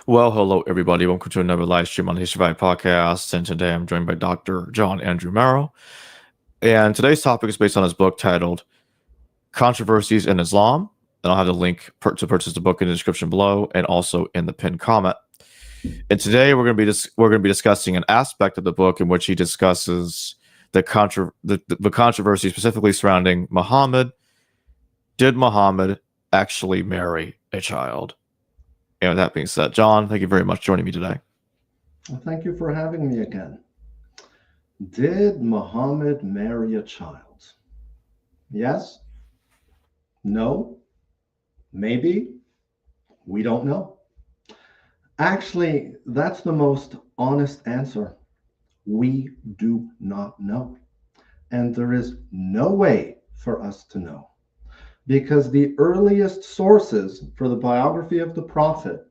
Well, hello everybody. Welcome to another live stream on the History Vibe podcast. And today I'm joined by Dr. John Andrew Morrow. And today's topic is based on his book titled Controversies in Islam. And I'll have the link to purchase the book in the description below and also in the pinned comment. And today we're going to be discussing an aspect of the book in which he discusses the controversy specifically surrounding Muhammad. Did Muhammad actually marry a child? And with that being said, John, thank you very much for joining me today. Well, thank you for having me again. Did Muhammad marry a child? Yes? No? Maybe? We don't know. Actually, that's the most honest answer. We do not know. And there is no way for us to know. Because the earliest sources for the biography of the Prophet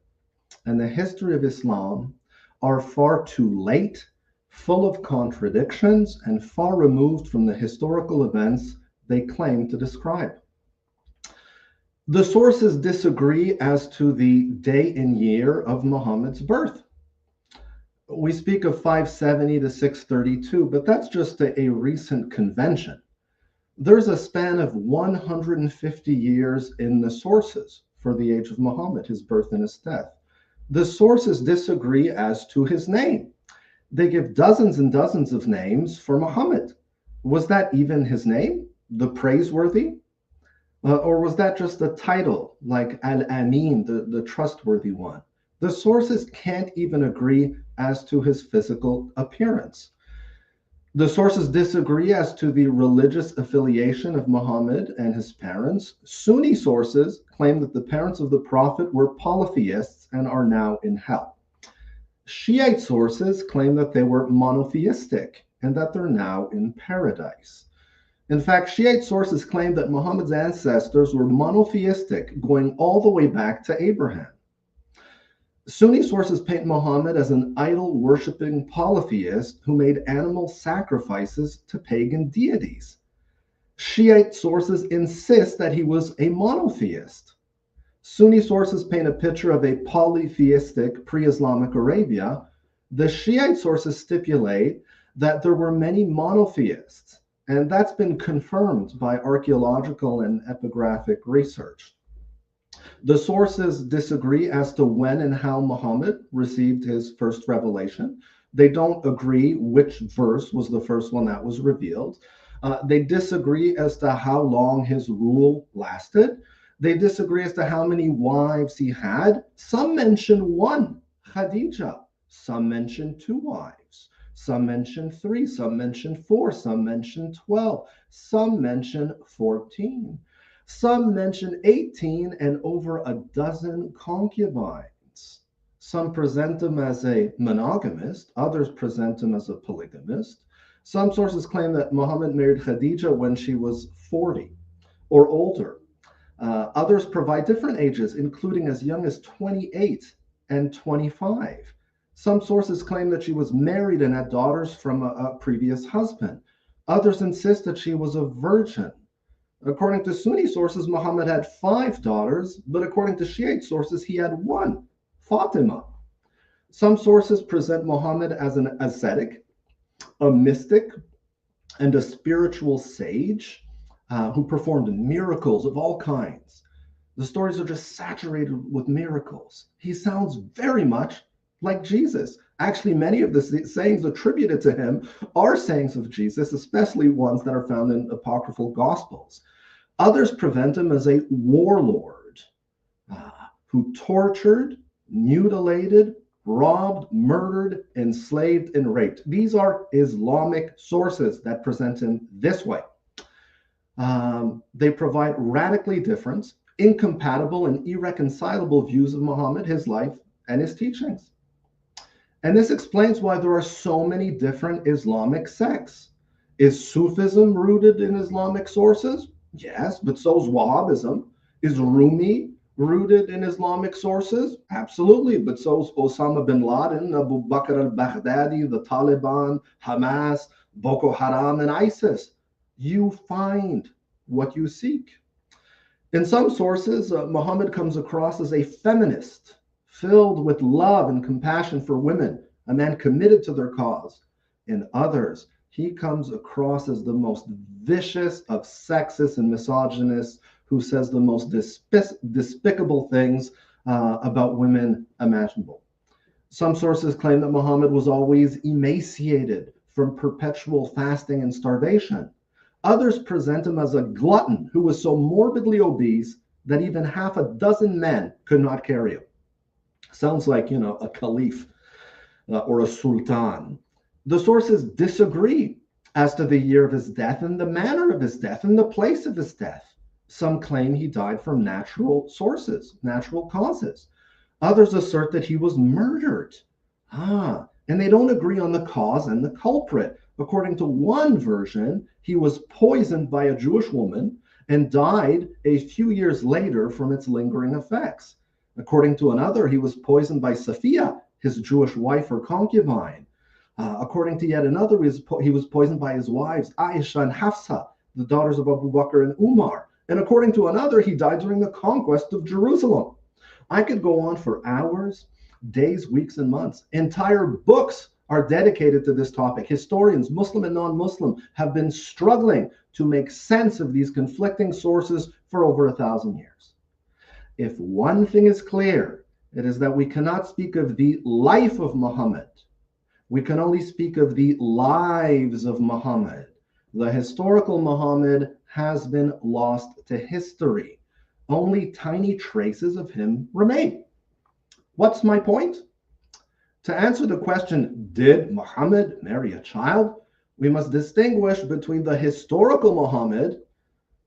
and the history of Islam are far too late, full of contradictions, and far removed from the historical events they claim to describe. The sources disagree as to the day and year of Muhammad's birth. We speak of 570 to 632, but that's just a recent convention. There's a span of 150 years in the sources for the age of Muhammad, his birth and his death. The sources disagree as to his name. They give dozens and dozens of names for Muhammad. Was that even his name, the praiseworthy? Or was that just a title like Al-Amin, the trustworthy one? The sources can't even agree as to his physical appearance. The sources disagree as to the religious affiliation of Muhammad and his parents. Sunni sources claim that the parents of the Prophet were polytheists and are now in hell. Shiite sources claim that they were monotheistic and that they're now in paradise. In fact, Shiite sources claim that Muhammad's ancestors were monotheistic, going all the way back to Abraham. Sunni sources paint Muhammad as an idol-worshipping polytheist who made animal sacrifices to pagan deities. Shiite sources insist that he was a monotheist. Sunni sources paint a picture of a polytheistic pre-Islamic Arabia. The Shiite sources stipulate that there were many monotheists, and that's been confirmed by archaeological and epigraphic research. The sources disagree as to when and how Muhammad received his first revelation. They don't agree which verse was the first one that was revealed. They disagree as to how long his rule lasted. They disagree as to how many wives he had. Some mention one, Khadija. Some mention two wives. Some mention three. Some mention four. Some mention 12. Some mention 14. Some mention 18 and over a dozen concubines. Some present him as a monogamist. Others present him as a polygamist. Some sources claim that Muhammad married Khadija when she was 40 or older. Others provide different ages, including as young as 28 and 25. Some sources claim that she was married and had daughters from a previous husband. Others insist that she was a virgin. According to Sunni sources, Muhammad had 5 daughters, but according to Shiite sources, he had one, Fatima. Some sources present Muhammad as an ascetic, a mystic, and a spiritual sage who performed miracles of all kinds. The stories are just saturated with miracles. He sounds very much like Jesus. Actually, many of the sayings attributed to him are sayings of Jesus, especially ones that are found in apocryphal gospels. Others present him as a warlord who tortured, mutilated, robbed, murdered, enslaved, and raped. These are Islamic sources that present him this way. They provide radically different, incompatible, and irreconcilable views of Muhammad, his life, and his teachings. And this explains why there are so many different Islamic sects. Is Sufism rooted in Islamic sources? Yes, but so is Wahhabism. Is Rumi rooted in Islamic sources? Absolutely, but so is Osama bin Laden, Abu Bakr al-Baghdadi, the Taliban, Hamas, Boko Haram, and ISIS. You find what you seek. In some sources, Muhammad comes across as a feminist, filled with love and compassion for women, a man committed to their cause. In others, he comes across as the most vicious of sexists and misogynists who says the most despicable things about women imaginable. Some sources claim that Muhammad was always emaciated from perpetual fasting and starvation. Others present him as a glutton who was so morbidly obese that even half a dozen men could not carry him. Sounds like, a caliph or a sultan. The sources disagree as to the year of his death and the manner of his death and the place of his death. Some claim he died from natural sources, natural causes. Others assert that he was murdered. And they don't agree on the cause and the culprit. According to one version, he was poisoned by a Jewish woman and died a few years later from its lingering effects. According to another, he was poisoned by Safiya, his Jewish wife or concubine. According to yet another, he was poisoned by his wives, Aisha and Hafsa, the daughters of Abu Bakr and Umar. And according to another, he died during the conquest of Jerusalem. I could go on for hours, days, weeks, and months. Entire books are dedicated to this topic. Historians, Muslim and non-Muslim, have been struggling to make sense of these conflicting sources for over 1,000 years. If one thing is clear, it is that we cannot speak of the life of Muhammad. We can only speak of the lives of Muhammad. The historical Muhammad has been lost to history. Only tiny traces of him remain. What's my point? To answer the question, did Muhammad marry a child? We must distinguish between the historical Muhammad,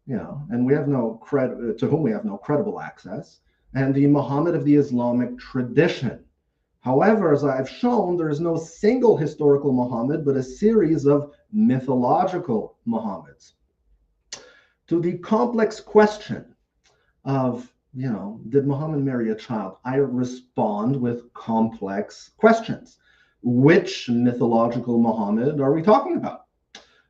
and we have to whom we have no credible access, and the Muhammad of the Islamic tradition. However, as I've shown, there is no single historical Muhammad, but a series of mythological Muhammads. To the complex question of, did Muhammad marry a child? I respond with complex questions. Which mythological Muhammad are we talking about?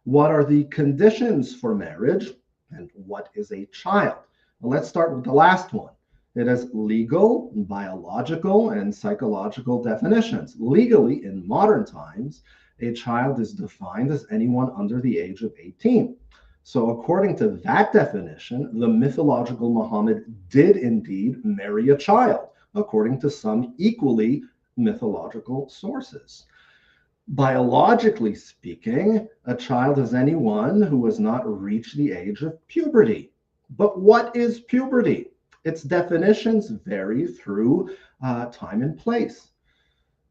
What are the conditions for marriage? And what is a child? Well, let's start with the last one. It has legal, biological, and psychological definitions. Legally, in modern times, a child is defined as anyone under the age of 18. So according to that definition, the mythological Muhammad did indeed marry a child, according to some equally mythological sources. Biologically speaking, a child is anyone who has not reached the age of puberty. But what is puberty? Its definitions vary through time and place.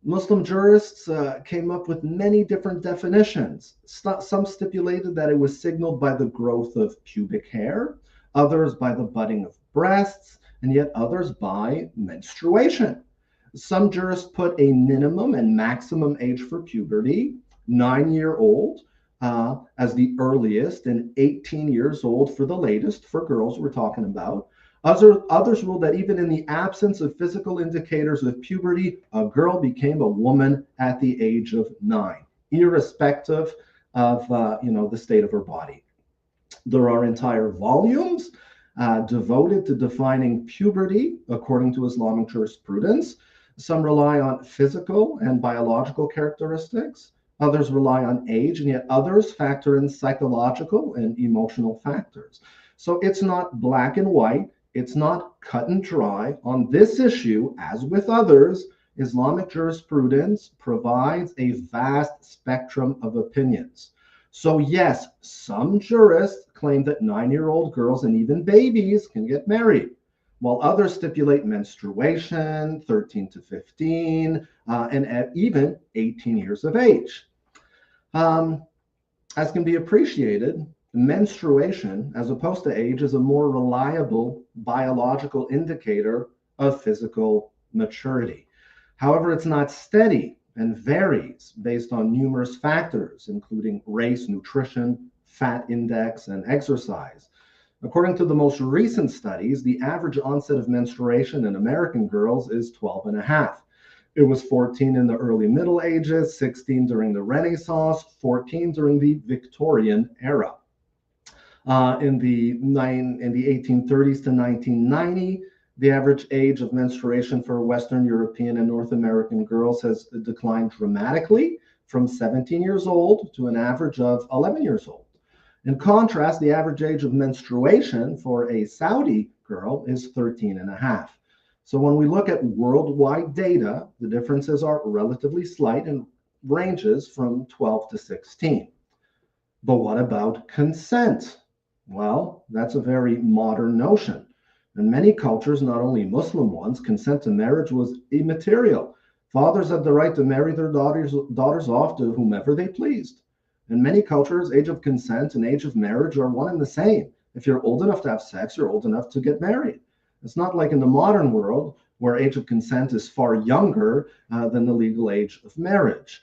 Muslim jurists came up with many different definitions. Some stipulated that it was signaled by the growth of pubic hair, others by the budding of breasts, and yet others by menstruation. Some jurists put a minimum and maximum age for puberty, 9-year-old as the earliest and 18 years old for the latest, for girls we're talking about. Others ruled that even in the absence of physical indicators of puberty, a girl became a woman at the age of 9, irrespective of the state of her body. There are entire volumes devoted to defining puberty according to Islamic jurisprudence. Some rely on physical and biological characteristics. Others rely on age, and yet others factor in psychological and emotional factors. So it's not black and white. It's not cut and dry. On this issue, as with others, Islamic jurisprudence provides a vast spectrum of opinions. So yes, some jurists claim that 9-year-old girls and even babies can get married, while others stipulate menstruation, 13 to 15, and even 18 years of age. As can be appreciated, menstruation, as opposed to age, is a more reliable biological indicator of physical maturity. However, it's not steady and varies based on numerous factors, including race, nutrition, fat index, and exercise. According to the most recent studies, the average onset of menstruation in American girls is 12 and a half. It was 14 in the early Middle Ages, 16 during the Renaissance, 14 during the Victorian era. In the 1830s to 1990, The average age of menstruation for Western European and North American girls has declined dramatically from 17 years old to an average of 11 years old. In contrast, the average age of menstruation for a Saudi girl is 13 and a half. So when we look at worldwide data, the differences are relatively slight and ranges from 12 to 16. But what about consent? Well, that's a very modern notion. In many cultures, not only Muslim ones, consent to marriage was immaterial. Fathers had the right to marry their daughters off to whomever they pleased. In many cultures, age of consent and age of marriage are one and the same. If you're old enough to have sex, you're old enough to get married. It's not like in the modern world where age of consent is far younger than the legal age of marriage.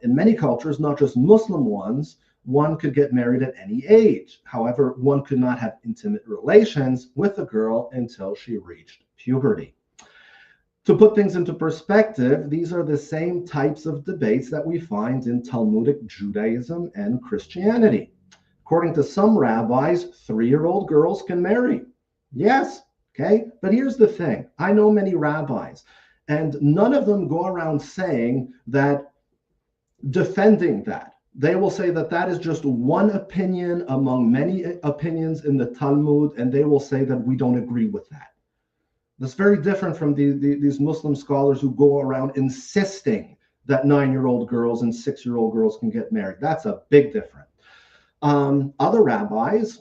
In many cultures, not just Muslim ones, one could get married at any age. However, one could not have intimate relations with a girl until she reached puberty. To put things into perspective, these are the same types of debates that we find in Talmudic Judaism and Christianity. According to some rabbis, 3-year-old girls can marry. Yes, okay, but here's the thing. I know many rabbis, and none of them go around saying that, defending that. They will say that that is just one opinion among many opinions in the Talmud, and they will say that we don't agree with that. That's very different from these Muslim scholars who go around insisting that 9-year-old girls and 6-year-old girls can get married. That's a big difference. Other rabbis,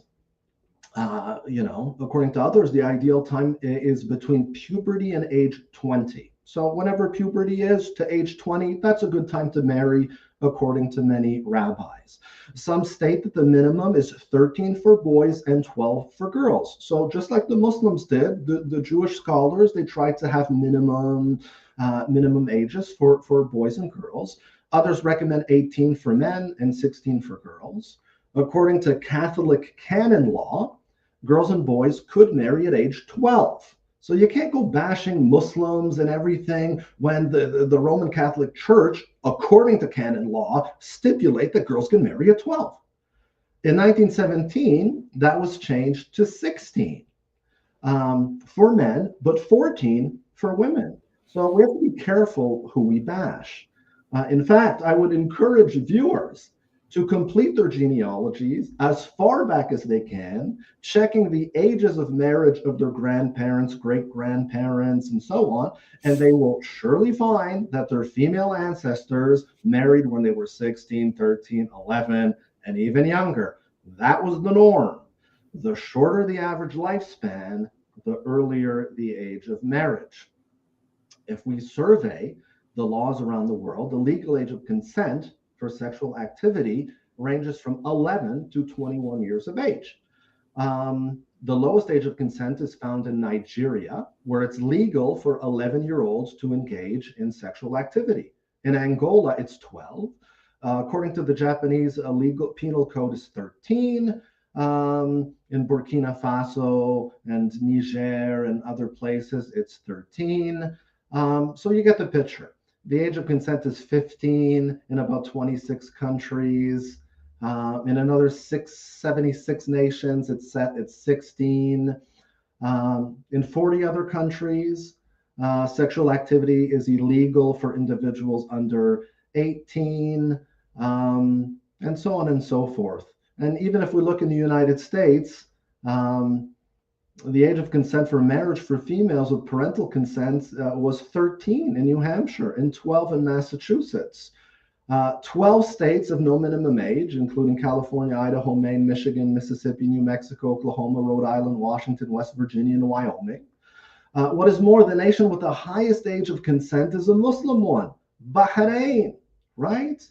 according to others, the ideal time is between puberty and age 20. So whenever puberty is to age 20, that's a good time to marry, according to many rabbis. Some state that the minimum is 13 for boys and 12 for girls. So just like the Muslims did, the Jewish scholars, they tried to have minimum ages for boys and girls. Others recommend 18 for men and 16 for girls. According to Catholic canon law, girls and boys could marry at age 12. So you can't go bashing Muslims and everything when the Roman Catholic Church, according to canon law, stipulate that girls can marry at 12. In 1917, that was changed to 16 for men, but 14 for women. So we have to be careful who we bash. In fact, I would encourage viewers to complete their genealogies as far back as they can, checking the ages of marriage of their grandparents, great-grandparents, and so on, and they will surely find that their female ancestors married when they were 16, 13, 11, and even younger. That was the norm. The shorter the average lifespan, the earlier the age of marriage. If we survey the laws around the world, the legal age of consent for sexual activity ranges from 11 to 21 years of age. The lowest age of consent is found in Nigeria, where it's legal for 11-year-olds to engage in sexual activity. In Angola, it's 12. According to the Japanese legal penal code is 13. In Burkina Faso and Niger and other places, it's 13. So you get the picture. The age of consent is 15 in about 26 countries. In another 76 nations, it's set at 16. In 40 other countries, sexual activity is illegal for individuals under 18, and so on and so forth. And even if we look in the United States, the age of consent for marriage for females with parental consent was 13 in New Hampshire and 12 in Massachusetts. 12 states have no minimum age, including California, Idaho, Maine, Michigan, Mississippi, New Mexico, Oklahoma, Rhode Island, Washington, West Virginia, and Wyoming. What is more, the nation with the highest age of consent is a Muslim one, Bahrain, right?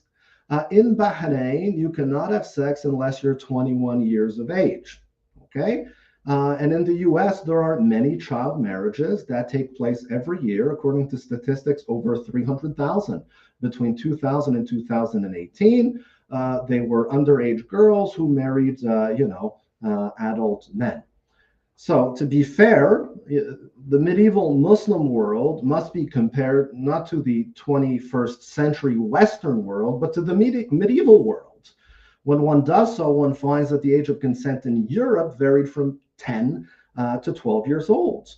In Bahrain, you cannot have sex unless you're 21 years of age, okay? And in the US, there are many child marriages that take place every year. According to statistics, over 300,000 between 2000 and 2018. They were underage girls who married, adult men. So to be fair, the medieval Muslim world must be compared not to the 21st century Western world, but to the medieval world. When one does so, one finds that the age of consent in Europe varied from 10 to 12 years old.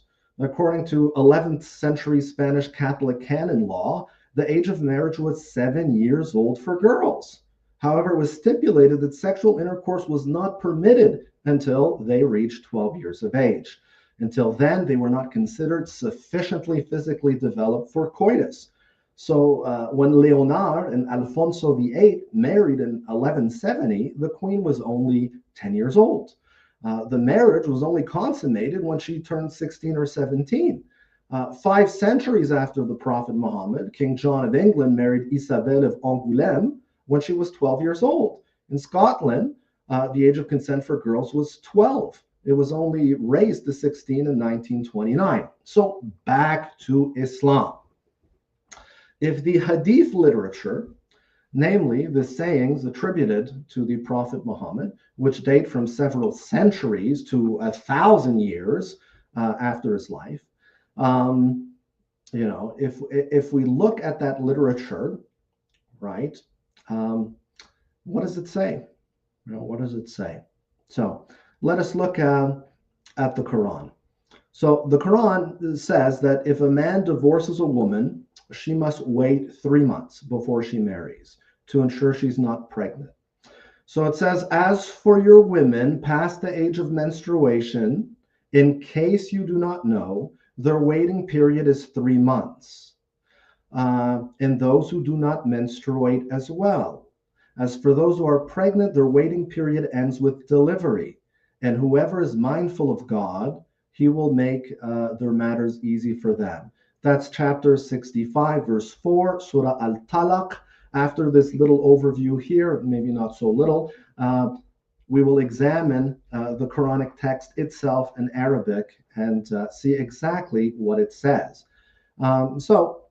According to 11th century Spanish Catholic canon law, the age of marriage was 7 years old for girls. However, it was stipulated that sexual intercourse was not permitted until they reached 12 years of age. Until then, they were not considered sufficiently physically developed for coitus. So when Leonard and Alfonso VIII married in 1170, the queen was only 10 years old. The marriage was only consummated when she turned 16 or 17. 5 centuries after the Prophet Muhammad, King John of England married Isabel of Angoulême when she was 12 years old. In Scotland, the age of consent for girls was 12. It was only raised to 16 in 1929. So back to Islam. If the Hadith literature, namely the sayings attributed to the Prophet Muhammad, which date from several centuries to 1,000 years after his life, if we look at that literature, right, what does it say? What does it say? So let us look at the Quran. So the Quran says that if a man divorces a woman, she must wait 3 months before she marries to ensure she's not pregnant. So it says, as for your women past the age of menstruation, in case you do not know, their waiting period is 3 months. And those who do not menstruate as well. As for those who are pregnant, their waiting period ends with delivery. And whoever is mindful of God, he will make their matters easy for them. That's chapter 65, verse 4, Surah Al-Talaq. After this little overview here, maybe not so little, we will examine the Quranic text itself in Arabic and see exactly what it says. So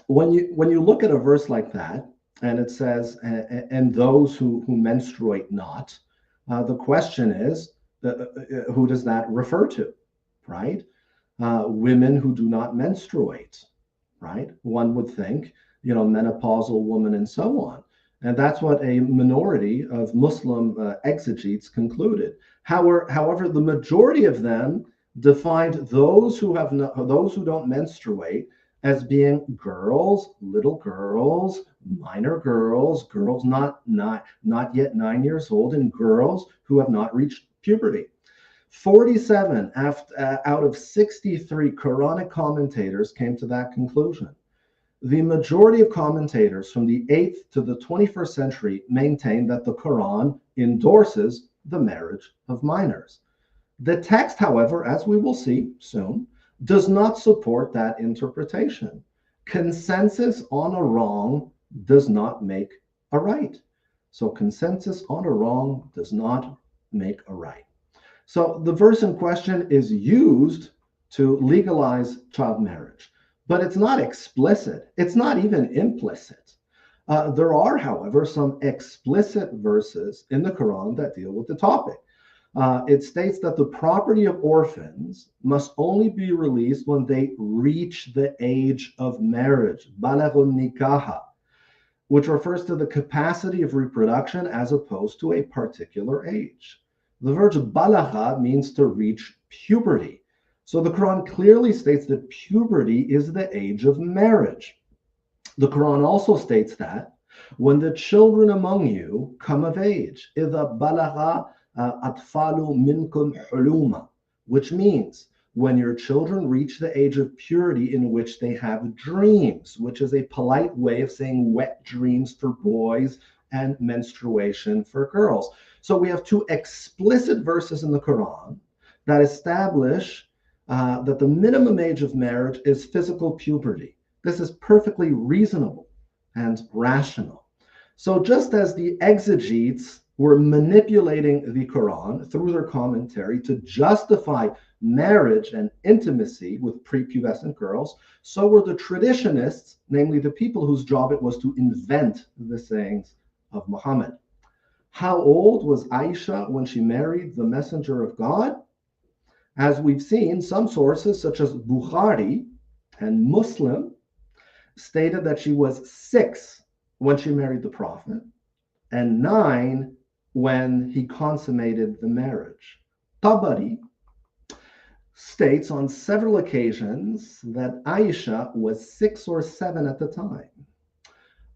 when you look at a verse like that, and it says, and those who menstruate not, the question is, who does that refer to, right? Women who do not menstruate, right? One would think, menopausal women and so on. And that's what a minority of Muslim exegetes concluded. However, the majority of them defined those who don't menstruate as being girls, little girls, minor girls, girls not yet 9 years old, and girls who have not reached puberty. 47 out of 63 Quranic commentators came to that conclusion. The majority of commentators from the 8th to the 21st century maintain that the Quran endorses the marriage of minors. The text, however, as we will see soon, does not support that interpretation. Consensus on a wrong does not make a right. So consensus on a wrong does not make a right. So the verse in question is used to legalize child marriage, but it's not explicit. It's not even implicit. There are, however, some explicit verses in the Quran that deal with the topic. It states that the property of orphans must only be released when they reach the age of marriage, balaghun nikaha, which refers to the capacity of reproduction as opposed to a particular age. The word balagha means to reach puberty. So the Quran clearly states that puberty is the age of marriage. The Quran also states that when the children among you come of age, إِذَا بَلَغَ أَطْفَالُ مِنْكُمْ حُلُومًا, which means when your children reach the age of purity in which they have dreams, which is a polite way of saying wet dreams for boys and menstruation for girls. So we have two explicit verses in the Quran that establish that the minimum age of marriage is physical puberty. This is perfectly reasonable and rational. So just as the exegetes were manipulating the Quran through their commentary to justify marriage and intimacy with prepubescent girls, so were the traditionists, namely the people whose job it was to invent the sayings of Muhammad. How old was Aisha when she married the Messenger of God? As we've seen, some sources such as Bukhari and Muslim stated that she was 6 when she married the Prophet and 9 when he consummated the marriage. Tabari states on several occasions that Aisha was 6 or 7 at the time.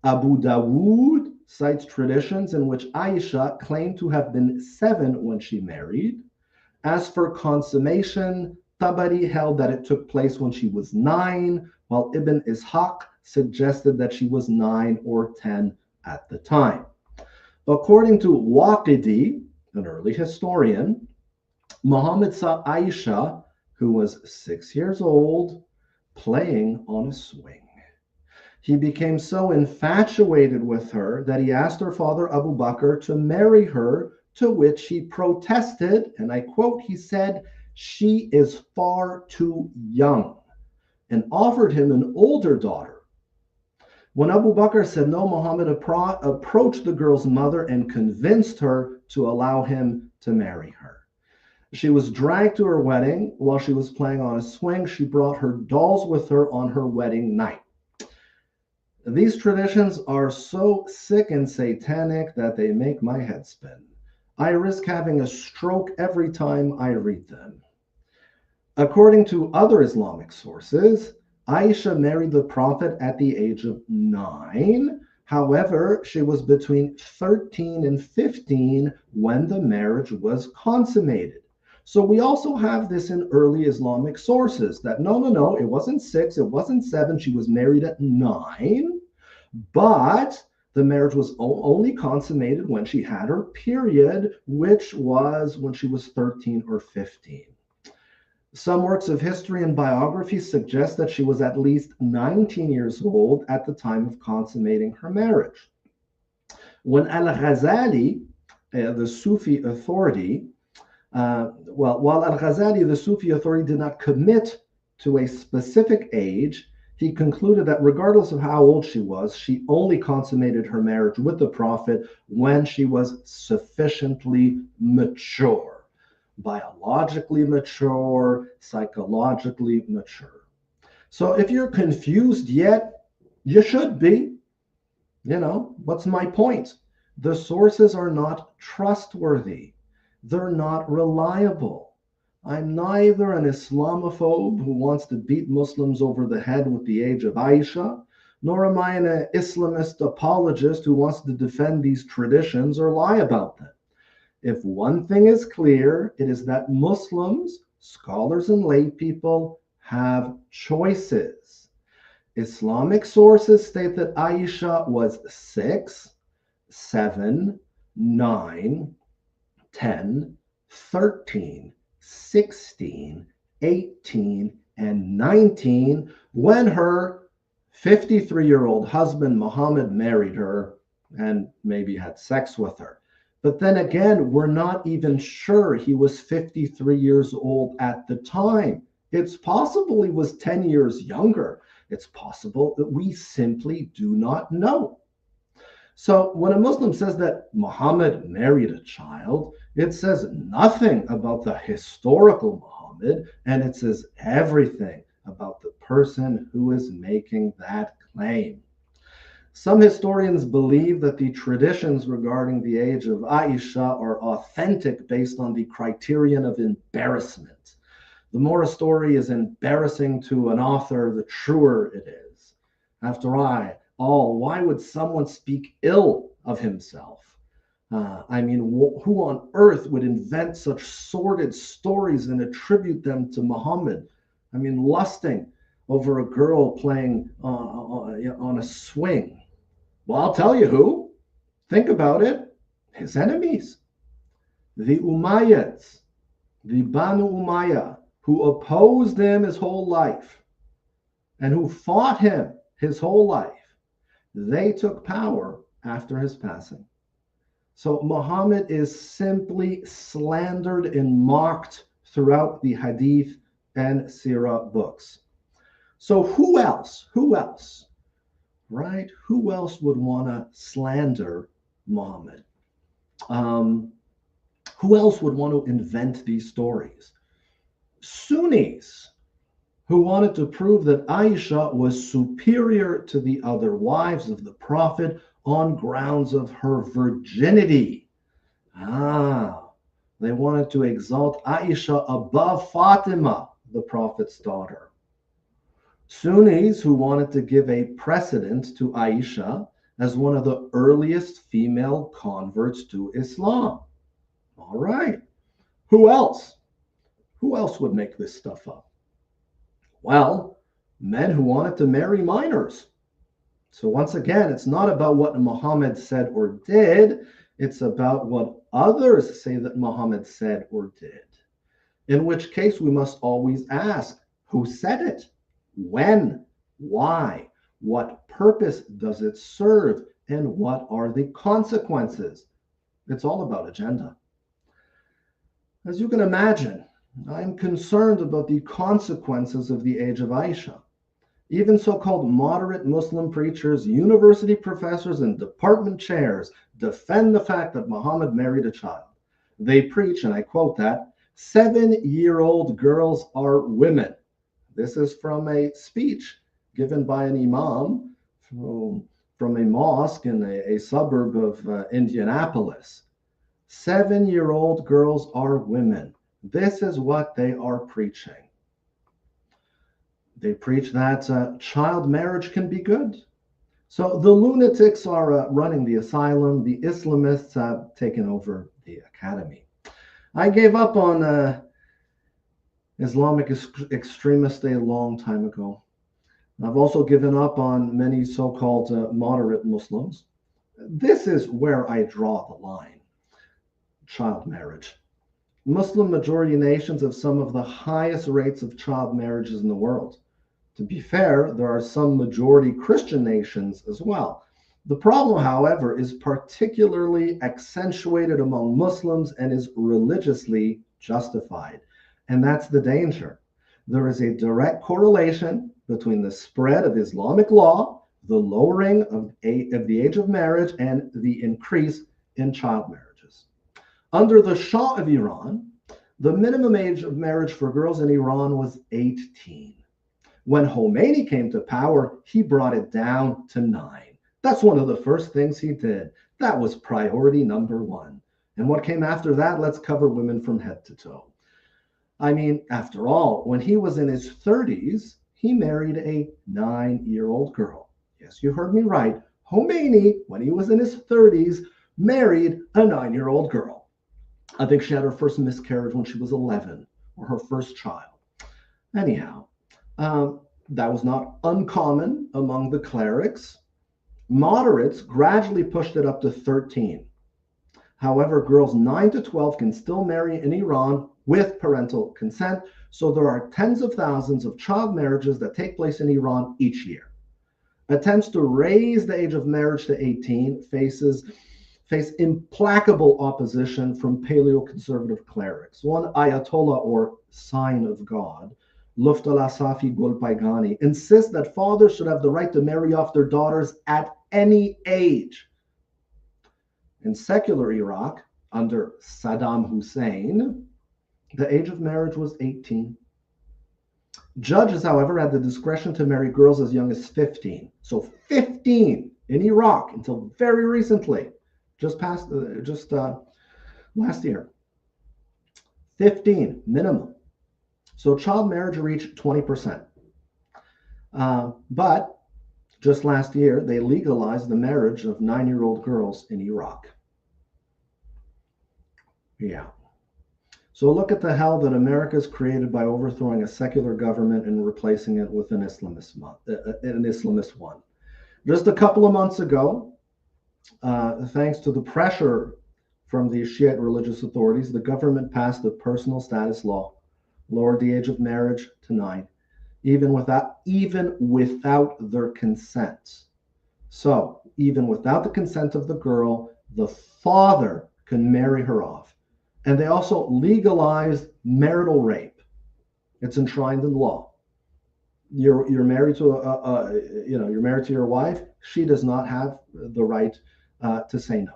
Abu Dawood cites traditions in which Aisha claimed to have been 7 when she married. As for consummation, Tabari held that it took place when she was 9, while Ibn Ishaq suggested that she was 9 or 10 at the time. According to Waqidi, an early historian, Muhammad saw Aisha, who was 6 years old, playing on a swing. He became so infatuated with her that he asked her father Abu Bakr to marry her, to which he protested, and I quote, he said, "She is far too young," and offered him an older daughter. When Abu Bakr said no, Muhammad approached the girl's mother and convinced her to allow him to marry her. She was dragged to her wedding. While she was playing on a swing, she brought her dolls with her on her wedding night. These traditions are so sick and satanic that they make my head spin. I risk having a stroke every time I read them. According to other Islamic sources, Aisha married the Prophet at the age of 9. However, she was between 13 and 15 when the marriage was consummated. So we also have this in early Islamic sources that no, it wasn't 6, it wasn't 7, she was married at 9, but the marriage was only consummated when she had her period, which was when she was 13 or 15. Some works of history and biography suggest that she was at least 19 years old at the time of consummating her marriage. When Al-Ghazali, the Sufi authority, while Al-Ghazali, the Sufi authority, did not commit to a specific age, he concluded that regardless of how old she was, she only consummated her marriage with the Prophet when she was sufficiently mature, biologically mature, psychologically mature. So if you're confused yet, you should be. What's my point? The sources are not trustworthy. They're not reliable. I'm neither an Islamophobe who wants to beat Muslims over the head with the age of Aisha, nor am I an Islamist apologist who wants to defend these traditions or lie about them. If one thing is clear, it is that Muslims, scholars and lay people, have choices. Islamic sources state that Aisha was 6, 7, 9, 10, 13, 16, 18, and 19 when her 53-year-old husband Muhammad married her and maybe had sex with her. But then again, we're not even sure he was 53 years old at the time. It's possible he was 10 years younger. It's possible that we simply do not know. So when a Muslim says that Muhammad married a child, it says nothing about the historical Muhammad, and it says everything about the person who is making that claim. Some historians believe that the traditions regarding the age of Aisha are authentic based on the criterion of embarrassment. The more a story is embarrassing to an author, the truer it is. After all, why would someone speak ill of himself? Who on earth would invent such sordid stories and attribute them to Muhammad? Lusting over a girl playing on a swing. Well, I'll tell you who. Think about it. His enemies. The Umayyads, the Banu Umayyah, who opposed him his whole life and who fought him his whole life. They took power after his passing. So Muhammad is simply slandered and mocked throughout the Hadith and Sirah books. So who else, right? Who else would want to slander Muhammad? Who else would want to invent these stories? Sunnis, who wanted to prove that Aisha was superior to the other wives of the Prophet on grounds of her virginity. They wanted to exalt Aisha above Fatima the Prophet's daughter. Sunnis who wanted to give a precedent to Aisha as one of the earliest female converts to Islam. All right. Who else? Who else would make this stuff up? Well, men who wanted to marry minors. So once again, it's not about what Muhammad said or did. It's about what others say that Muhammad said or did. In which case, we must always ask, who said it? When? Why? What purpose does it serve? And what are the consequences? It's all about agenda. As you can imagine, I'm concerned about the consequences of the age of Aisha. Even so-called moderate Muslim preachers, university professors, and department chairs defend the fact that Muhammad married a child. They preach, and I quote that, 7-year-old girls are women. This is from a speech given by an imam from a mosque in a suburb of Indianapolis. 7-year-old girls are women. This is what they are preaching. They preach that child marriage can be good. So the lunatics are running the asylum. The Islamists have taken over the academy. I gave up on Islamic extremists a long time ago. I've also given up on many so-called moderate Muslims. This is where I draw the line. Child marriage. Muslim majority nations have some of the highest rates of child marriages in the world. To be fair, there are some majority Christian nations as well. The problem, however, is particularly accentuated among Muslims and is religiously justified. And that's the danger. There is a direct correlation between the spread of Islamic law, the lowering of the age of marriage, and the increase in child marriages. Under the Shah of Iran, the minimum age of marriage for girls in Iran was 18. When Khomeini came to power, he brought it down to 9. That's one of the first things he did. That was priority number 1. And what came after that? Let's cover women from head to toe. I mean, after all, when he was in his 30s, he married a 9-year-old girl. Yes, you heard me right. Khomeini, when he was in his 30s, married a 9-year-old girl. I think she had her first miscarriage when she was 11, or her first child. Anyhow, that was not uncommon among the clerics. Moderates gradually pushed it up to 13. However, girls 9 to 12 can still marry in Iran with parental consent. So there are tens of thousands of child marriages that take place in Iran each year. Attempts to raise the age of marriage to 18 face implacable opposition from paleoconservative clerics. One Ayatollah, or sign of God, Luftullah Safi Gulpaigani, insists that fathers should have the right to marry off their daughters at any age. In secular Iraq, under Saddam Hussein, the age of marriage was 18. Judges, however, had the discretion to marry girls as young as 15. So 15 in Iraq until very recently, just last year. 15 minimum. So child marriage reached 20%. But just last year, they legalized the marriage of 9-year-old girls in Iraq. Yeah. So look at the hell that America has created by overthrowing a secular government and replacing it with an Islamist one. Just a couple of months ago, thanks to the pressure from the Shiite religious authorities, the government passed a personal status law, lowered the age of marriage to 9, even without their consent. So even without the consent of the girl, the father can marry her off. And they also legalized marital rape. It's enshrined in law. You're married to you're married to your wife. She does not have the right to say no.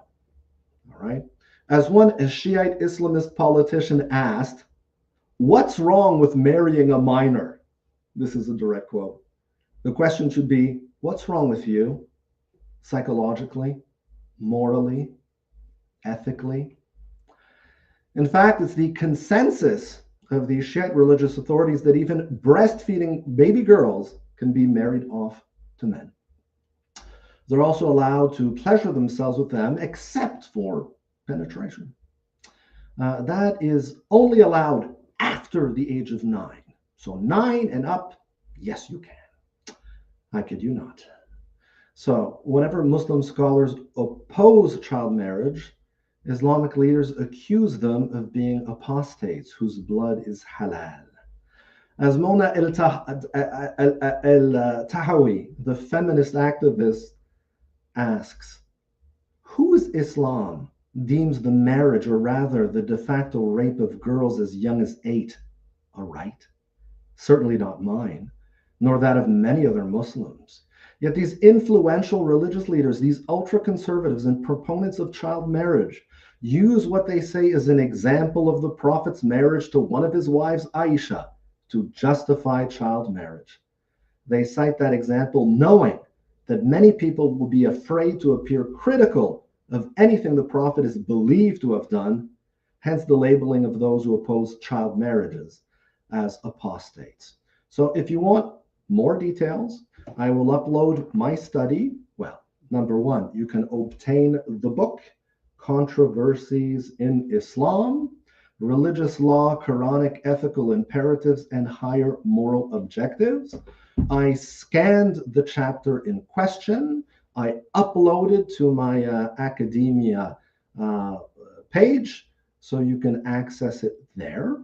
All right. As one Shiite Islamist politician asked, "What's wrong with marrying a minor?" This is a direct quote. The question should be, what's wrong with you, psychologically, morally, ethically? In fact, it's the consensus of these Shiite religious authorities that even breastfeeding baby girls can be married off to men. They're also allowed to pleasure themselves with them, except for penetration. That is only allowed after the age of 9. So 9 and up, yes, you can. I kid you not. So whenever Muslim scholars oppose child marriage, Islamic leaders accuse them of being apostates whose blood is halal. As Mona el-Tahawi, the feminist activist, asks, whose Islam deems the marriage, or rather the de facto rape of girls as young as 8, a right? Certainly not mine, nor that of many other Muslims. Yet these influential religious leaders, these ultra-conservatives and proponents of child marriage, use what they say is an example of the Prophet's marriage to one of his wives, Aisha, to justify child marriage. They cite that example knowing that many people will be afraid to appear critical of anything the Prophet is believed to have done, hence the labeling of those who oppose child marriages as apostates. So if you want more details, I will upload my study. Well, number one, you can obtain the book, Controversies in Islam, Religious Law, Quranic Ethical Imperatives, and Higher Moral Objectives. I scanned the chapter in question. I uploaded to my academia page, so you can access it there.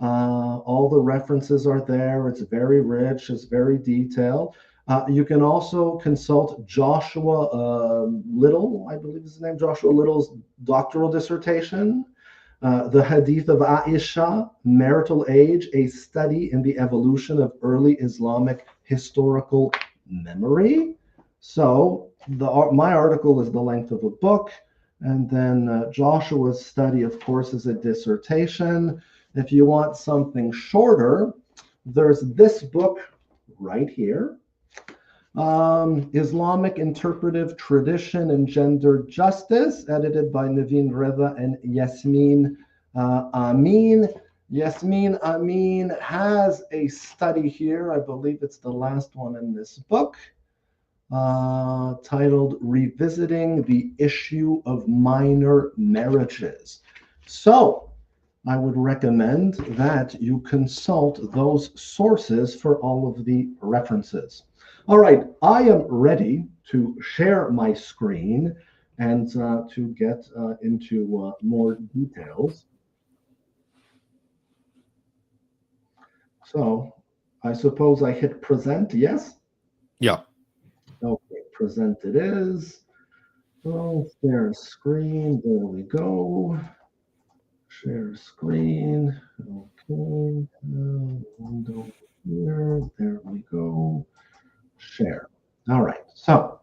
All the references are there. It's very rich. It's very detailed. You can also consult Joshua Little, I believe is his name, Joshua Little's doctoral dissertation, The Hadith of Aisha, Marital Age, a Study in the Evolution of Early Islamic Historical Memory. So my article is the length of a book, and then Joshua's study, of course, is a dissertation. If you want something shorter, there's this book right here, Islamic Interpretive Tradition and Gender Justice, edited by Naveen Reza and Yasmin Amin. Yasmin Amin has a study here, I believe it's the last one in this book, titled Revisiting the Issue of Minor Marriages. So I would recommend that you consult those sources for all of the references. All right, I am ready to share my screen and to get into more details. So I suppose I hit present, yes? Yeah. Okay, present it is. So share screen, there we go. Share screen, okay, window here, there we go. Share. All right, so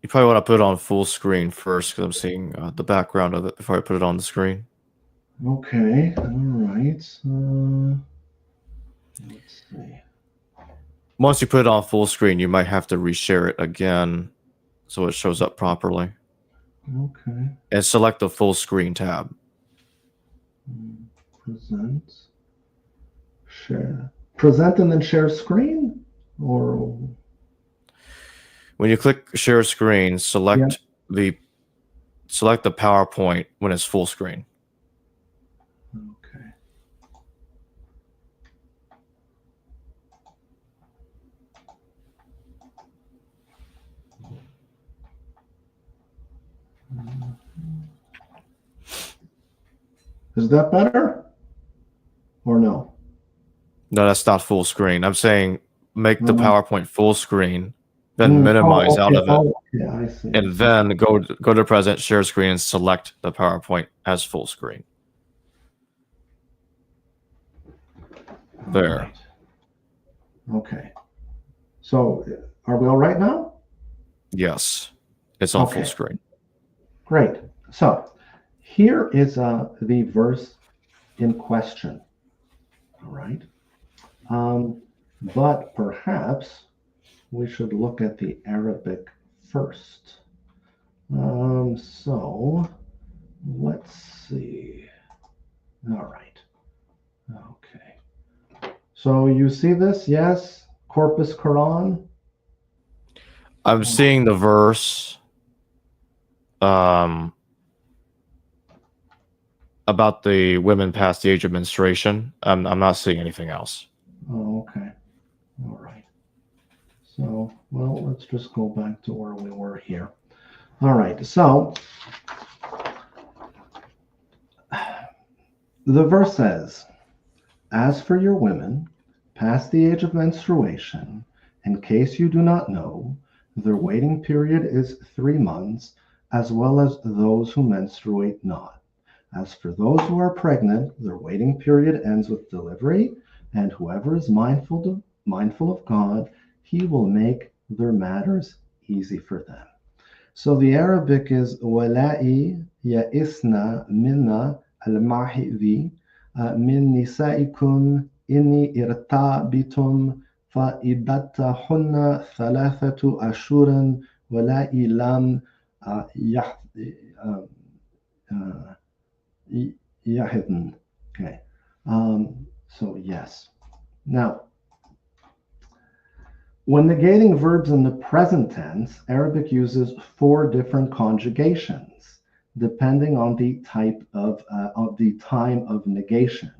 You probably want to put it on full screen first because I'm seeing the background of it before I put it on the screen. okay, all right. Let's see. Once you put it on full screen, you might have to reshare it again so it shows up properly. Okay. And select the full screen tab. Present. Share. Present and then share screen? Or when you click share screen, select the PowerPoint when it's full screen. okay. Is that better? Or no? No, that's not full screen. I'm saying make the PowerPoint full screen, then minimize out of it, yeah, I see. and then go to present, share screen, and select the PowerPoint as full screen. There. Right. Okay. So are we all right now? Yes, it's on full screen. Great. So here is the verse in question. All right. But perhaps we should look at the Arabic first. So let's see. All right. Okay. So you see this? Yes? Corpus Quran? I'm seeing the verse about the women past the age of menstruation. I'm not seeing anything else. Oh, okay. All right. So, well, let's just go back to where we were here. All right. So, the verse says, as for your women, past the age of menstruation, in case you do not know, their waiting period is 3 months, as well as those who menstruate not. As for those who are pregnant, their waiting period ends with delivery, and whoever is mindful of God, he will make their matters easy for them. So the Arabic is wala'i ya'isna minna al-mahidhi min nisaikum inni irtabitum fa'iddatuhunna thalathatu ashurun wala'i lam yahidn. Okay. So yes. Now, when negating verbs in the present tense, Arabic uses 4 different conjugations, depending on the type of the time of negation.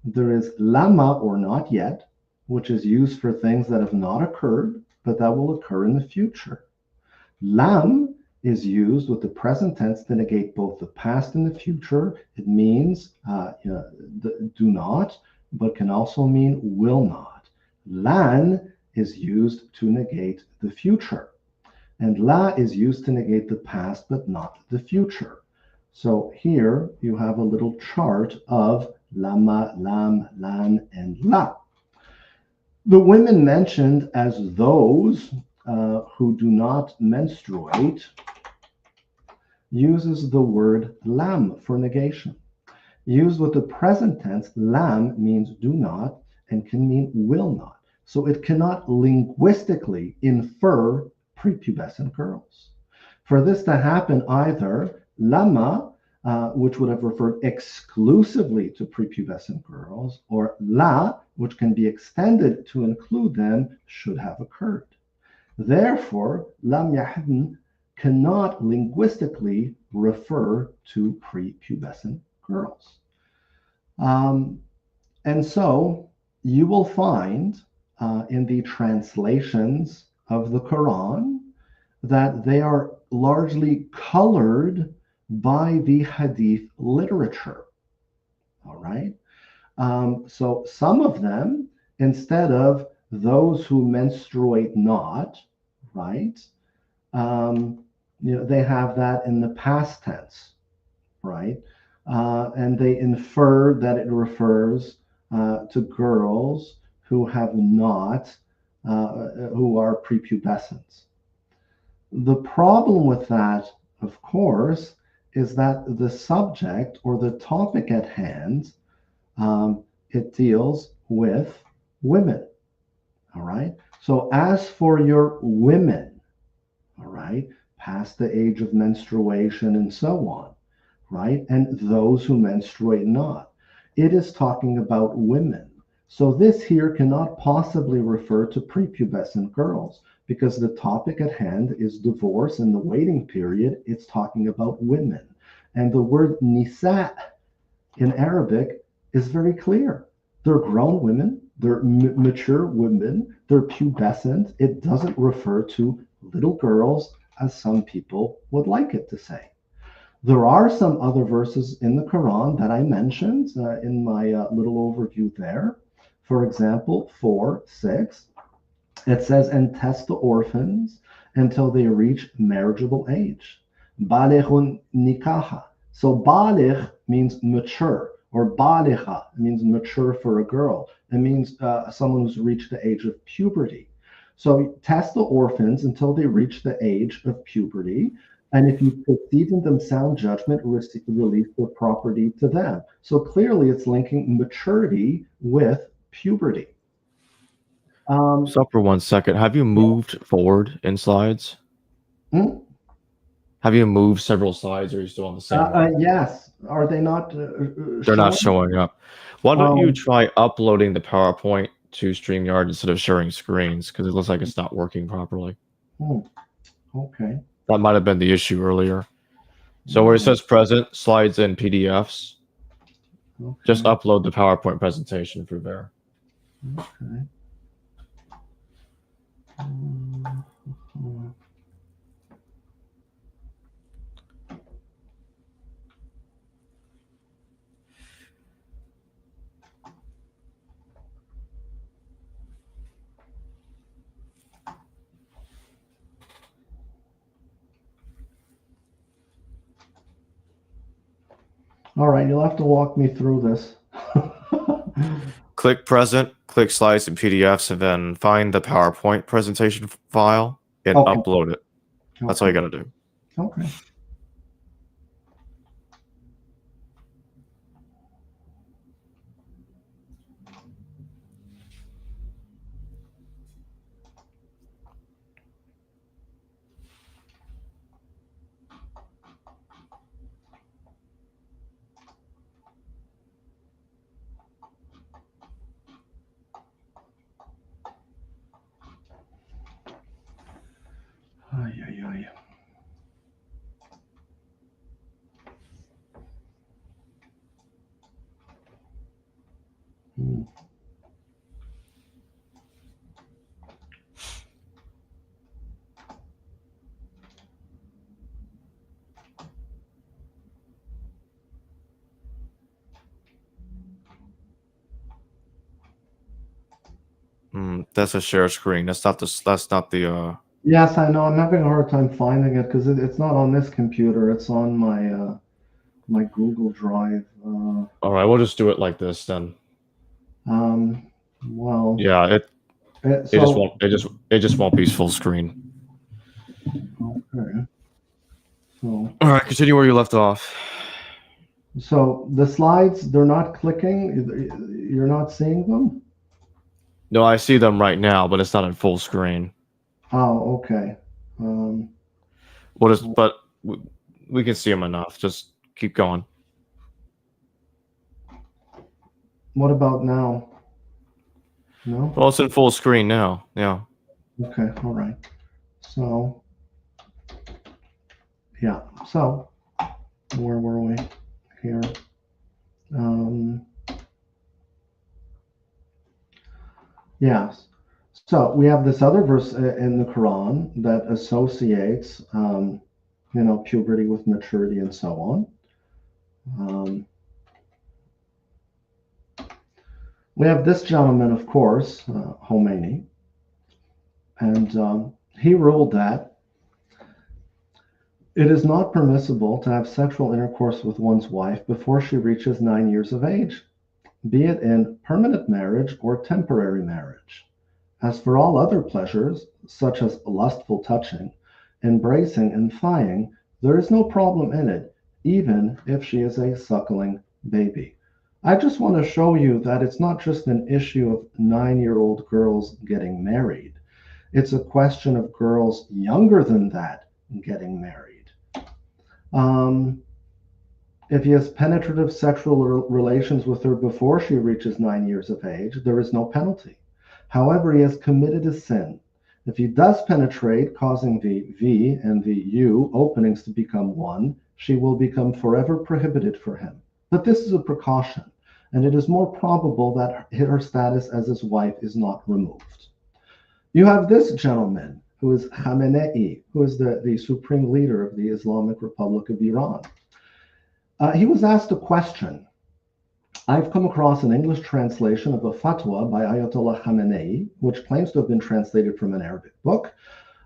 There is lama, or not yet, which is used for things that have not occurred, but that will occur in the future. Lam is used with the present tense to negate both the past and the future. It means do not, but can also mean will not. Lan is used to negate the future. And la is used to negate the past, but not the future. So here you have a little chart of lama, lam, lan, and la. The women mentioned as those who do not menstruate uses the word lam for negation. Used with the present tense, lam means do not and can mean will not. So it cannot linguistically infer prepubescent girls. For this to happen, either lama, which would have referred exclusively to prepubescent girls, or la, which can be extended to include them, should have occurred. Therefore, lam yahidn cannot linguistically refer to prepubescent girls. And so you will find in the translations of the Quran that they are largely colored by the Hadith literature. All right. So some of them, instead of those who menstruate not, right? They have that in the past tense, right? And they infer that it refers to girls who have not, who are prepubescent. The problem with that, of course, is that the subject or the topic at hand, it deals with women. All right. So as for your women, all right, past the age of menstruation and so on, right, and those who menstruate not, it is talking about women. So this here cannot possibly refer to prepubescent girls because the topic at hand is divorce and the waiting period. It's talking about women. And the word nisa in Arabic is very clear. They're grown women, they're mature women, they're pubescent. It doesn't refer to little girls as some people would like it to say. There are some other verses in the Quran that I mentioned in my little overview there. For example, 4:6, it says, and test the orphans until they reach marriageable age. Balighun nikaha. So baligh means mature, or baligha means mature for a girl. It means someone who's reached the age of puberty. So test the orphans until they reach the age of puberty. And if you perceive in them sound judgment, release their property to them. So clearly it's linking maturity with puberty. Stop for 1 second. Have you moved forward in slides? Hmm? Have you moved several slides, or are you still on the same one? Yes. Are they not They're not showing? showing up. Why don't you try uploading the PowerPoint to StreamYard instead of sharing screens? Because it looks like it's not working properly. Okay. That might have been the issue earlier. So where it says present, slides and PDFs, just upload the PowerPoint presentation through there. Okay. All right, you'll have to walk me through this. Click present, click slides and PDFs, and then find the PowerPoint presentation file and upload it. That's all you got to do. Okay. Ay, ay, ay. That's a share screen. That's not the. Yes, I know. I'm having a hard time finding it because it's not on this computer. It's on my my Google Drive. All right, we'll just do it like this then. Well. Yeah, it just won't be full screen. Okay. So. All right, continue where you left off. So the slides, they're not clicking. You're not seeing them. No, I see them right now, but it's not in full screen. Oh, okay. But we can see them enough. Just keep going. What about now? No? Well, it's in full screen now. Yeah. Okay, all right. So, yeah. So, where were we? Here. Yes. So we have this other verse in the Quran that associates, puberty with maturity and so on. We have this gentleman, of course, Khomeini, and he ruled that it is not permissible to have sexual intercourse with one's wife before she reaches 9 years of age, be it in permanent marriage or temporary marriage. As for all other pleasures, such as lustful touching, embracing, and thighing, there is no problem in it, even if she is a suckling baby. I just want to show you that it's not just an issue of 9-year-old girls getting married. It's a question of girls younger than that getting married. If he has penetrative sexual relations with her before she reaches 9 years of age, there is no penalty. However, he has committed a sin. If he does penetrate, causing the V and the U openings to become one, she will become forever prohibited for him. But this is a precaution, and it is more probable that her status as his wife is not removed. You have this gentleman, who is Khamenei, who is the supreme leader of the Islamic Republic of Iran. He was asked a question. I've come across an English translation of a fatwa by Ayatollah Khamenei, which claims to have been translated from an Arabic book.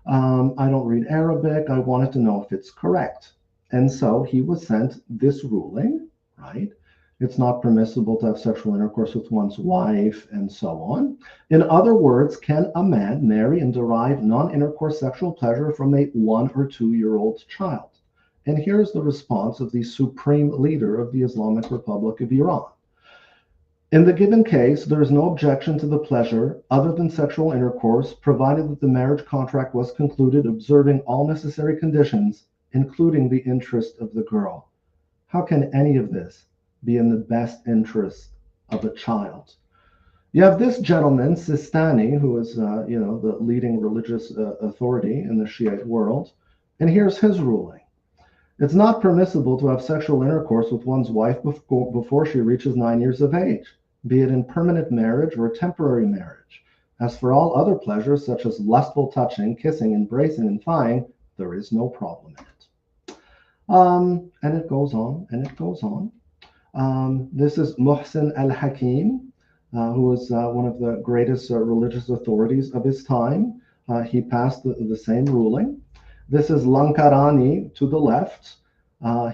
I don't read Arabic. I wanted to know if it's correct. And so he was sent this ruling, right? It's not permissible to have sexual intercourse with one's wife and so on. In other words, can a man marry and derive non-intercourse sexual pleasure from a 1 or 2-year-old child? And here's the response of the supreme leader of the Islamic Republic of Iran. In the given case, there is no objection to the pleasure other than sexual intercourse, provided that the marriage contract was concluded observing all necessary conditions including the interest of the girl. How can any of this be in the best interest of a child? You have this gentleman, Sistani, who is, the leading religious authority in the Shiite world, and here's his ruling. It's not permissible to have sexual intercourse with one's wife before she reaches 9 years of age, be it in permanent marriage or temporary marriage. As for all other pleasures, such as lustful touching, kissing, embracing, and fying, there is no problem in it. And it goes on, and it goes on. This is Muhsin al-Hakim, who was one of the greatest religious authorities of his time. He passed the same ruling. This is Lankarani to the left.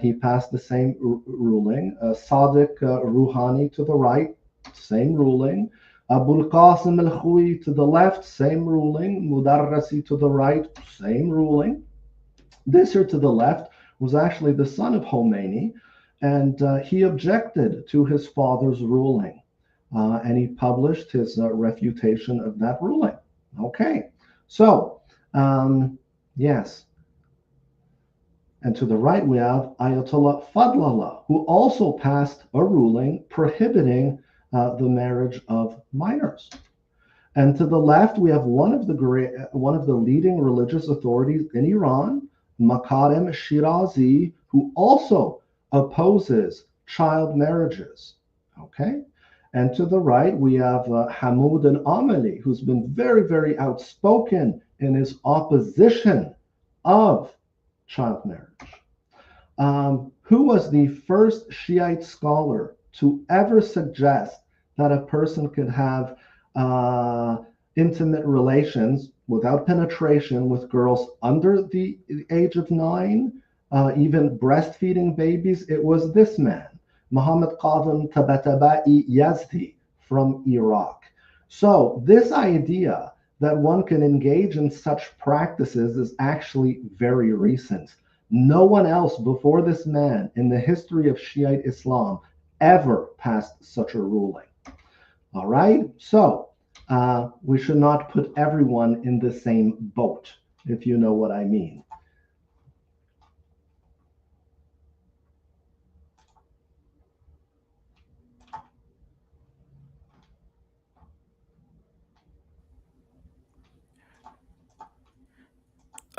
He passed the same ruling. Sadiq Rouhani to the right, same ruling. Abul Qasim al-Khui to the left, same ruling. Mudarrasi to the right, same ruling. This here to the left was actually the son of Khomeini, and he objected to his father's ruling, and he published his refutation of that ruling. Okay, so yes. And to the right, we have Ayatollah Fadlallah, who also passed a ruling prohibiting the marriage of minors. And to the left, we have one of the leading religious authorities in Iran, Makarem Shirazi, who also opposes child marriages. Okay, and to the right, we have Hamoud al-Amali, who's been very, very outspoken in his opposition of child marriage. Who was the first Shiite scholar to ever suggest that a person could have intimate relations without penetration with girls under the age of 9, even breastfeeding babies? It was this man, Muhammad Qasim Tabatabai Yazdi from Iraq. So this idea that one can engage in such practices is actually very recent. No one else before this man in the history of Shiite Islam ever passed such a ruling. All right, so we should not put everyone in the same boat, if you know what I mean.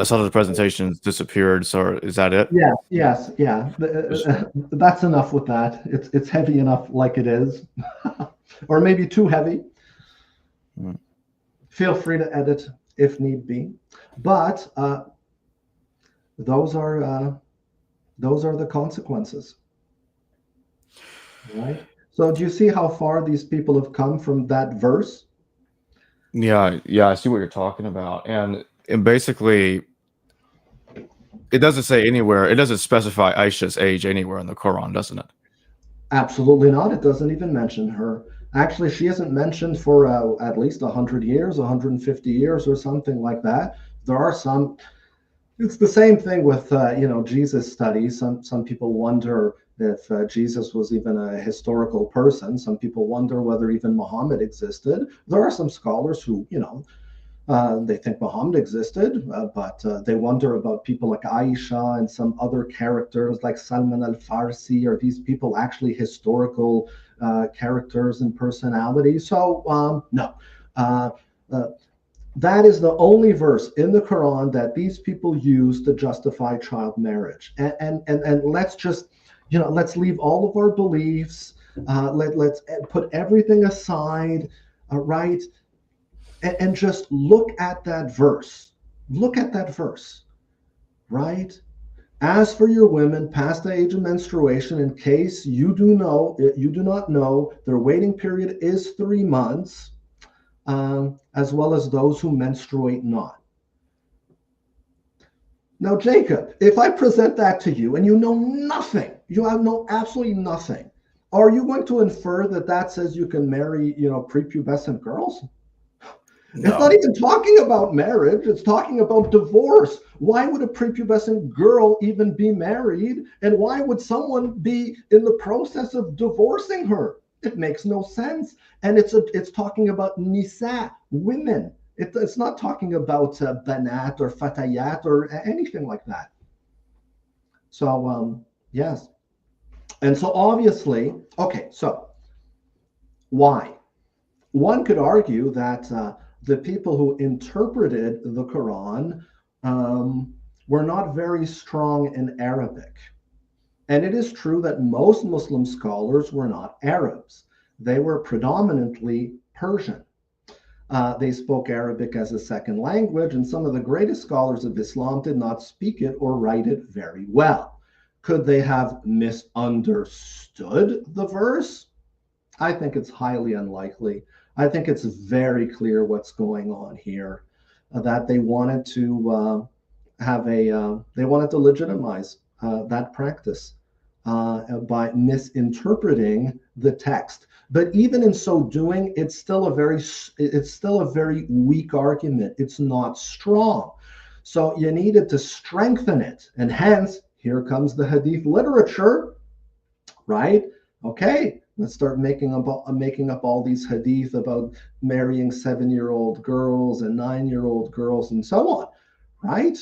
I saw the presentations disappeared. So is that it? Yes. That's enough with that. It's heavy enough like it is, or maybe too heavy. Feel free to edit if need be, but those are the consequences, right? So do you see how far these people have come from that verse? Yeah, I see what you're talking about, and basically, it doesn't say anywhere. It doesn't specify Aisha's age anywhere in the Quran, doesn't it? Absolutely not. It doesn't even mention her. Actually, she isn't mentioned for at least 100 years, 150 years, or something like that. There are some. It's the same thing with Jesus studies. Some people wonder if Jesus was even a historical person. Some people wonder whether even Muhammad existed. There are some scholars who they think Muhammad existed, but they wonder about people like Aisha and some other characters like Salman al-Farsi. Are these people actually historical characters and personalities? So no. That is the only verse in the Quran that these people use to justify child marriage. And let's just, let's leave all of our beliefs. Let's put everything aside, right? And just look at that verse. Look at that verse, right? As for your women past the age of menstruation, in case you do not know, their waiting period is 3 months. As well as those who menstruate not. Now, Jacob, if I present that to you and you know nothing, you have absolutely nothing, are you going to infer that says you can marry, prepubescent girls? No. It's not even talking about marriage. It's talking about divorce. Why would a prepubescent girl even be married? And why would someone be in the process of divorcing her? It makes no sense. And it's talking about nisa, women. It's not talking about banat or fatayat or anything like that. So, yes. And so obviously, okay, so why? One could argue that the people who interpreted the Quran were not very strong in Arabic. And it is true that most Muslim scholars were not Arabs. They were predominantly Persian. They spoke Arabic as a second language, and some of the greatest scholars of Islam did not speak it or write it very well. Could they have misunderstood the verse? I think it's highly unlikely. I think it's very clear what's going on here, that they wanted to they wanted to legitimize that practice by misinterpreting the text. But even in so doing, it's still a very weak argument. It's not strong. So you needed to strengthen it, and hence here comes the hadith literature, right? Okay, let's start making up all these hadith about marrying 7-year-old girls and 9-year-old girls and so on, right?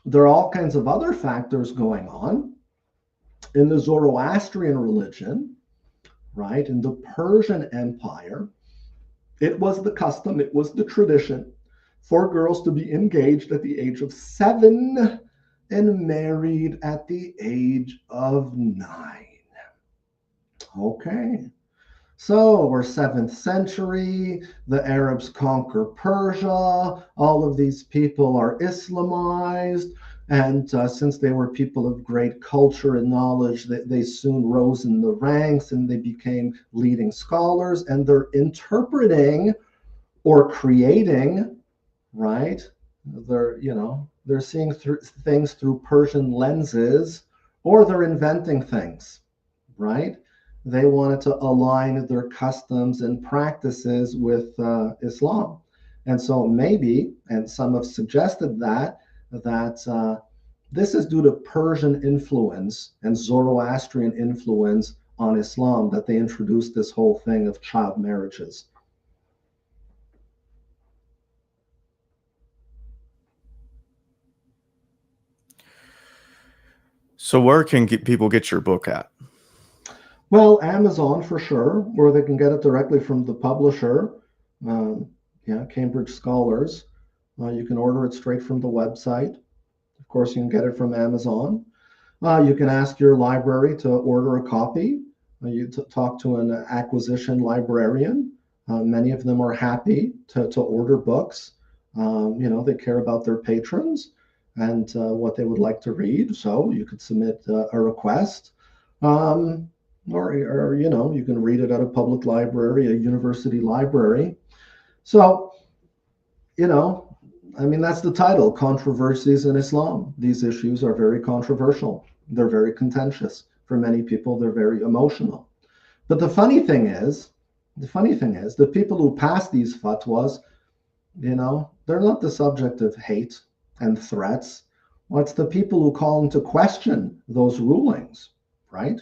There are all kinds of other factors going on in the Zoroastrian religion, right? In the Persian Empire, it was the custom, it was the tradition for girls to be engaged at the age of 7 and married at the age of 9. Okay, so we're 7th century, the Arabs conquer Persia, all of these people are Islamized, and since they were people of great culture and knowledge, they soon rose in the ranks and they became leading scholars, and they're interpreting or creating, right? They're seeing things through Persian lenses, or they're inventing things, right? They wanted to align their customs and practices with Islam. And so maybe, and some have suggested that this is due to Persian influence and Zoroastrian influence on Islam, that they introduced this whole thing of child marriages. So where can people get your book at? Well, Amazon for sure, or they can get it directly from the publisher, Cambridge Scholars. You can order it straight from the website. Of course, you can get it from Amazon. You can ask your library to order a copy. You talk to an acquisition librarian. Many of them are happy to order books. They care about their patrons and what they would like to read. So you could submit a request. Or you can read it at a public library, a university library. So, that's the title, Controversies in Islam. These issues are very controversial. They're very contentious. For many people, they're very emotional. But the funny thing is, the people who pass these fatwas, they're not the subject of hate and threats. Well, it's the people who call into question those rulings, right?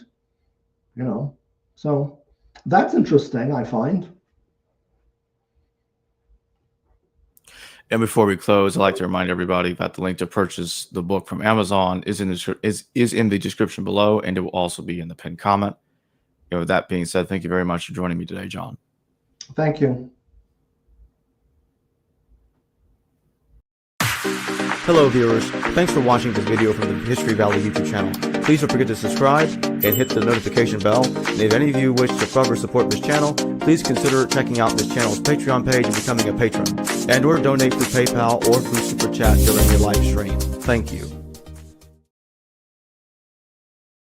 So that's interesting, I find. And before we close, I'd like to remind everybody that the link to purchase the book from Amazon is in the description below, and it will also be in the pinned comment. And with that being said, thank you very much for joining me today, John. Thank you. Hello viewers, thanks for watching this video from the History Valley YouTube channel. Please don't forget to subscribe and hit the notification bell. And if any of you wish to further support this channel, please consider checking out this channel's Patreon page and becoming a patron, and or donate through PayPal or through Super Chat during your live stream. Thank you.